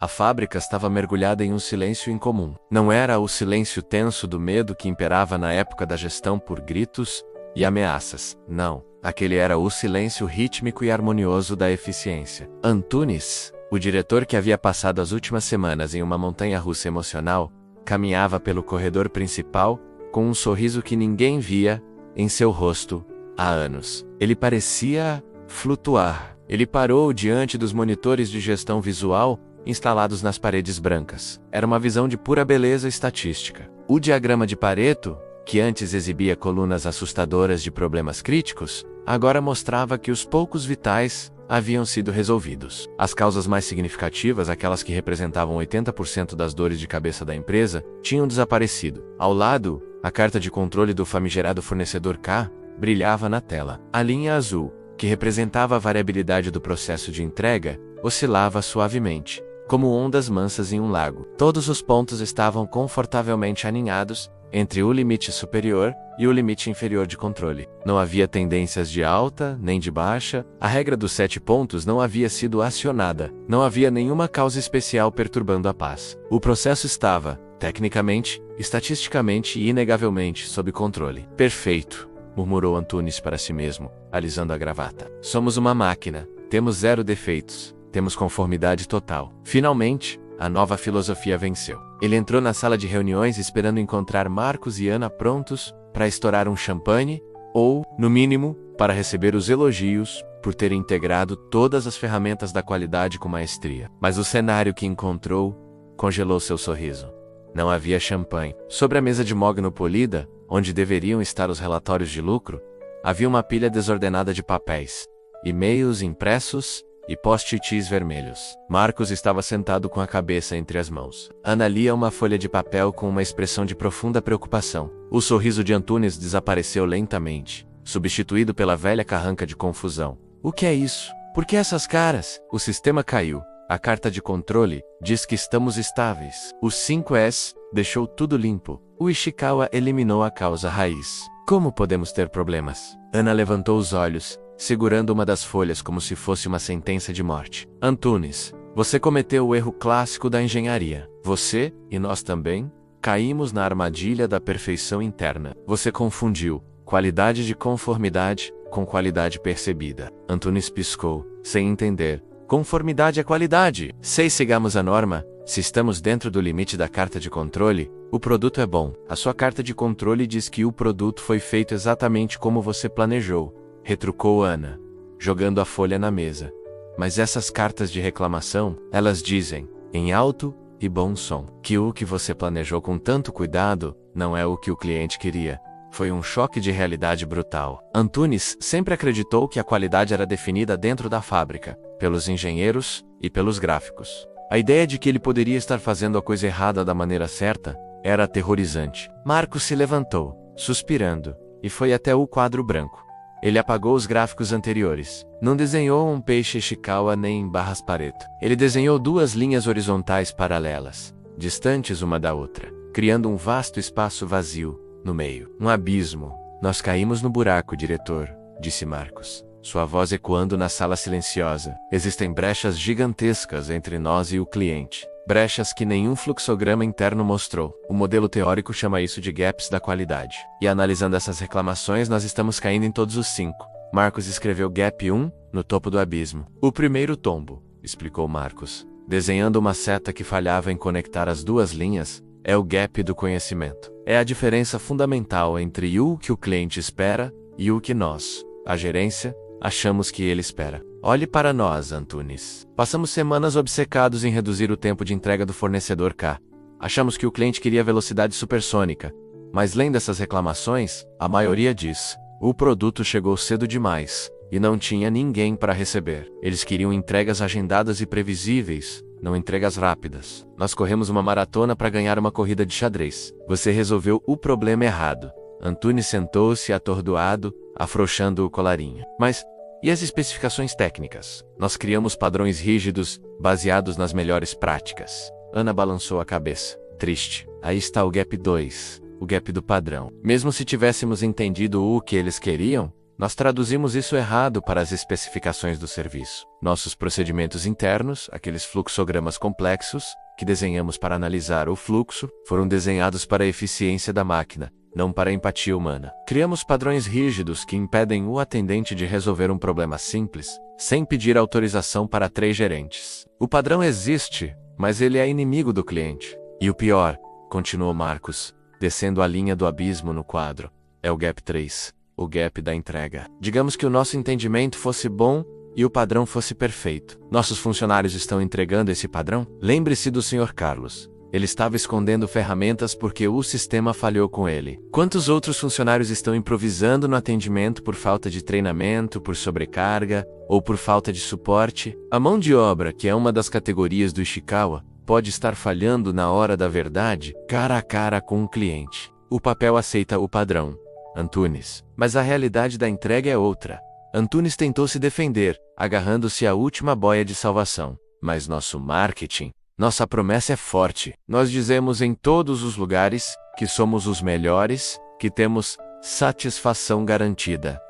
A fábrica estava mergulhada em um silêncio incomum. Não era o silêncio tenso do medo que imperava na época da gestão por gritos e ameaças. Não. Aquele era o silêncio rítmico e harmonioso da eficiência. Antunes, o diretor que havia passado as últimas semanas em uma montanha-russa emocional, caminhava pelo corredor principal com um sorriso que ninguém via em seu rosto há anos. Ele parecia flutuar. Ele parou diante dos monitores de gestão visual instalados nas paredes brancas. Era uma visão de pura beleza estatística. O diagrama de Pareto, que antes exibia colunas assustadoras de problemas críticos, agora mostrava que os poucos vitais haviam sido resolvidos. As causas mais significativas, aquelas que representavam 80% das dores de cabeça da empresa, tinham desaparecido. Ao lado, a carta de controle do famigerado fornecedor K brilhava na tela. A linha azul, que representava a variabilidade do processo de entrega, oscilava suavemente, como ondas mansas em um lago. Todos os pontos estavam confortavelmente alinhados entre o limite superior e o limite inferior de controle. Não havia tendências de alta nem de baixa, a regra dos 7 pontos não havia sido acionada, não havia nenhuma causa especial perturbando a paz. O processo estava, tecnicamente, estatisticamente e inegavelmente sob controle. Perfeito, murmurou Antunes para si mesmo, alisando a gravata. Somos uma máquina, temos 0 defeitos, temos conformidade total. Finalmente, a nova filosofia venceu. Ele entrou na sala de reuniões esperando encontrar Marcos e Ana prontos para estourar um champanhe, ou, no mínimo, para receber os elogios por ter integrado todas as ferramentas da qualidade com maestria. Mas o cenário que encontrou congelou seu sorriso. Não havia champanhe. Sobre a mesa de mogno polida, onde deveriam estar os relatórios de lucro, havia uma pilha desordenada de papéis, e-mails impressos e post-its vermelhos. Marcos estava sentado com a cabeça entre as mãos. Ana lia uma folha de papel com uma expressão de profunda preocupação. O sorriso de Antunes desapareceu lentamente, substituído pela velha carranca de confusão. O que é isso? Por que essas caras? O sistema caiu. A carta de controle diz que estamos estáveis. O 5S deixou tudo limpo. O Ishikawa eliminou a causa raiz. Como podemos ter problemas? Ana levantou os olhos, segurando uma das folhas como se fosse uma sentença de morte. Antunes, você cometeu o erro clássico da engenharia. Você, e nós também, caímos na armadilha da perfeição interna. Você confundiu qualidade de conformidade com qualidade percebida. Antunes piscou, sem entender. Conformidade é qualidade. Se sigamos a norma, se estamos dentro do limite da carta de controle, o produto é bom. A sua carta de controle diz que o produto foi feito exatamente como você planejou, retrucou Ana, jogando a folha na mesa. Mas essas cartas de reclamação, elas dizem, em alto e bom som, que o que você planejou com tanto cuidado não é o que o cliente queria. Foi um choque de realidade brutal. Antunes sempre acreditou que a qualidade era definida dentro da fábrica, pelos engenheiros e pelos gráficos. A ideia de que ele poderia estar fazendo a coisa errada da maneira certa era aterrorizante. Marcos se levantou, suspirando, e foi até o quadro branco. Ele apagou os gráficos anteriores. Não desenhou um peixe Ishikawa nem barras Pareto. Ele desenhou 2 linhas horizontais paralelas, distantes uma da outra, criando um vasto espaço vazio no meio. Um abismo. Nós caímos no buraco, diretor, disse Marcos, sua voz ecoando na sala silenciosa. Existem brechas gigantescas entre nós e o cliente. Brechas que nenhum fluxograma interno mostrou. O modelo teórico chama isso de gaps da qualidade. E analisando essas reclamações, nós estamos caindo em todos os 5. Marcos escreveu Gap 1 no topo do abismo. O primeiro tombo, explicou Marcos, desenhando uma seta que falhava em conectar as 2 linhas, é o gap do conhecimento. É a diferença fundamental entre o que o cliente espera e o que nós, a gerência, achamos que ele espera. Olhe para nós, Antunes. Passamos semanas obcecados em reduzir o tempo de entrega do fornecedor K. Achamos que o cliente queria velocidade supersônica, mas lendo essas reclamações, a maioria diz: o produto chegou cedo demais e não tinha ninguém para receber. Eles queriam entregas agendadas e previsíveis, não entregas rápidas. Nós corremos uma maratona para ganhar uma corrida de xadrez. Você resolveu o problema errado. Antunes sentou-se atordoado, afrouxando o colarinho. Mas e as especificações técnicas? Nós criamos padrões rígidos, baseados nas melhores práticas. Ana balançou a cabeça, triste. Aí está o Gap 2, o gap do padrão. Mesmo se tivéssemos entendido o que eles queriam, Nós traduzimos isso errado para as especificações do serviço. Nossos procedimentos internos, aqueles fluxogramas complexos, que desenhamos para analisar o fluxo, foram desenhados para a eficiência da máquina, não para a empatia humana. Criamos padrões rígidos que impedem o atendente de resolver um problema simples, sem pedir autorização para 3 gerentes. O padrão existe, mas ele é inimigo do cliente. E o pior, continuou Marcos, descendo a linha do abismo no quadro, é o gap 3, o gap da entrega. Digamos que o nosso entendimento fosse bom e o padrão fosse perfeito. Nossos funcionários estão entregando esse padrão? Lembre-se do Sr. Carlos. Ele estava escondendo ferramentas porque o sistema falhou com ele. Quantos outros funcionários estão improvisando no atendimento por falta de treinamento, por sobrecarga ou por falta de suporte? A mão de obra, que é uma das categorias do Ishikawa, pode estar falhando na hora da verdade, cara a cara com o cliente. O papel aceita o padrão, Antunes. Mas a realidade da entrega é outra. Antunes tentou se defender, agarrando-se à última boia de salvação. Mas nosso marketing, nossa promessa é forte. Nós dizemos em todos os lugares que somos os melhores, que temos satisfação garantida.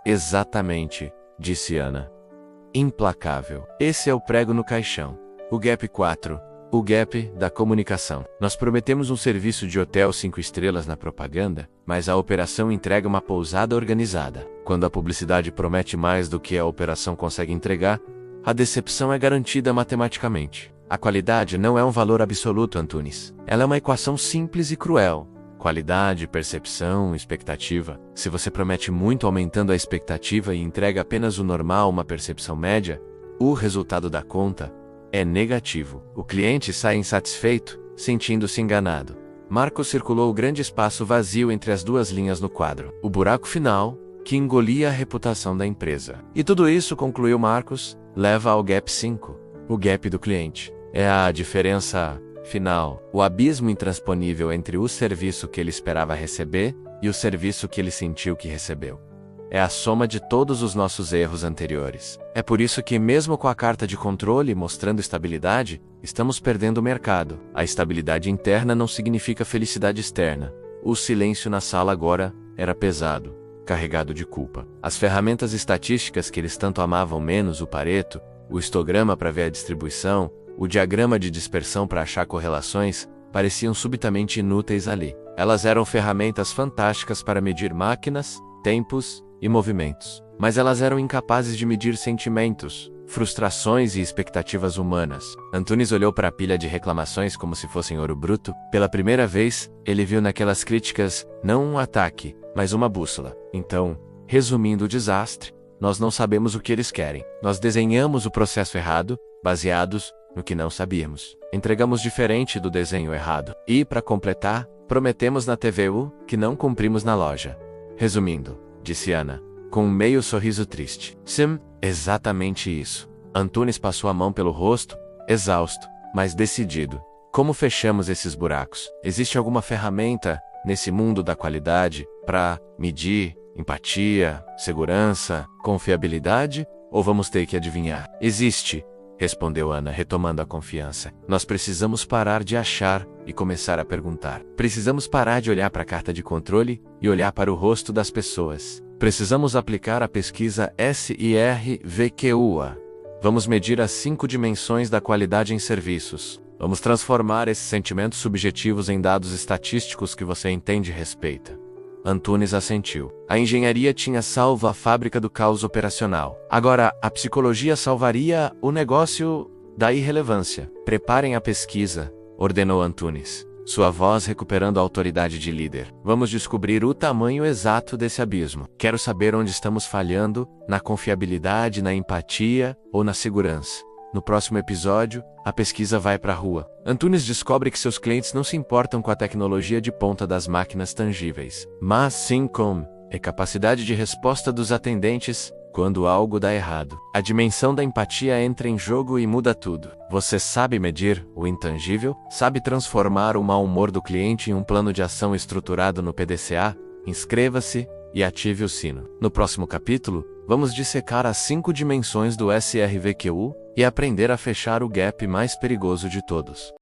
Exatamente, disse Ana. Implacável. Esse é o prego no caixão. O gap 4. O gap da comunicação. Nós prometemos um serviço de hotel 5 estrelas na propaganda, mas a operação entrega uma pousada organizada. Quando a publicidade promete mais do que a operação consegue entregar, a decepção é garantida matematicamente. A qualidade não é um valor absoluto, Antunes. Ela é uma equação simples e cruel. Qualidade, percepção, expectativa. Se você promete muito aumentando a expectativa e entrega apenas o normal, uma percepção média, o resultado da conta é negativo. O cliente sai insatisfeito, sentindo-se enganado. Marcos circulou o grande espaço vazio entre as 2 linhas no quadro. O buraco final, que engolia a reputação da empresa. E tudo isso, concluiu Marcos, leva ao gap 5. O gap do cliente. É a diferença final. O abismo intransponível entre o serviço que ele esperava receber e o serviço que ele sentiu que recebeu. É a soma de todos os nossos erros anteriores. É por isso que, mesmo com a carta de controle mostrando estabilidade, estamos perdendo o mercado. A estabilidade interna não significa felicidade externa. O silêncio na sala agora era pesado, carregado de culpa. As ferramentas estatísticas que eles tanto amavam, menos o Pareto, o histograma para ver a distribuição, o diagrama de dispersão para achar correlações, pareciam subitamente inúteis ali. Elas eram ferramentas fantásticas para medir máquinas, tempos e movimentos. Mas elas eram incapazes de medir sentimentos, frustrações e expectativas humanas. Antunes olhou para a pilha de reclamações como se fossem ouro bruto. Pela primeira vez, ele viu naquelas críticas não um ataque, mas uma bússola. Então, resumindo o desastre, nós não sabemos o que eles querem. Nós desenhamos o processo errado, baseados no que não sabíamos. Entregamos diferente do desenho errado. E, para completar, prometemos na TVU que não cumprimos na loja. Resumindo, disse Ana, com um meio sorriso triste. Sim, exatamente isso. Antunes passou a mão pelo rosto, exausto, mas decidido. Como fechamos esses buracos? Existe alguma ferramenta, nesse mundo da qualidade, para medir empatia, segurança, confiabilidade? Ou vamos ter que adivinhar? Existe, respondeu Ana, retomando a confiança. Nós precisamos parar de achar e começar a perguntar. Precisamos parar de olhar para a carta de controle e olhar para o rosto das pessoas. Precisamos aplicar a pesquisa SIRVQUA. Vamos medir as 5 dimensões da qualidade em serviços. Vamos transformar esses sentimentos subjetivos em dados estatísticos que você entende e respeita. Antunes assentiu. A engenharia tinha salvo a fábrica do caos operacional. Agora, a psicologia salvaria o negócio da irrelevância. Preparem a pesquisa, ordenou Antunes, sua voz recuperando a autoridade de líder. Vamos descobrir o tamanho exato desse abismo. Quero saber onde estamos falhando, na confiabilidade, na empatia ou na segurança. No próximo episódio, a pesquisa vai para a rua. Antunes descobre que seus clientes não se importam com a tecnologia de ponta das máquinas tangíveis, mas sim com a capacidade de resposta dos atendentes quando algo dá errado. A dimensão da empatia entra em jogo e muda tudo. Você sabe medir o intangível? Sabe transformar o mau humor do cliente em um plano de ação estruturado no PDCA? Inscreva-se e ative o sino. No próximo capítulo, vamos dissecar as 5 dimensões do SRVQU e aprender a fechar o gap mais perigoso de todos.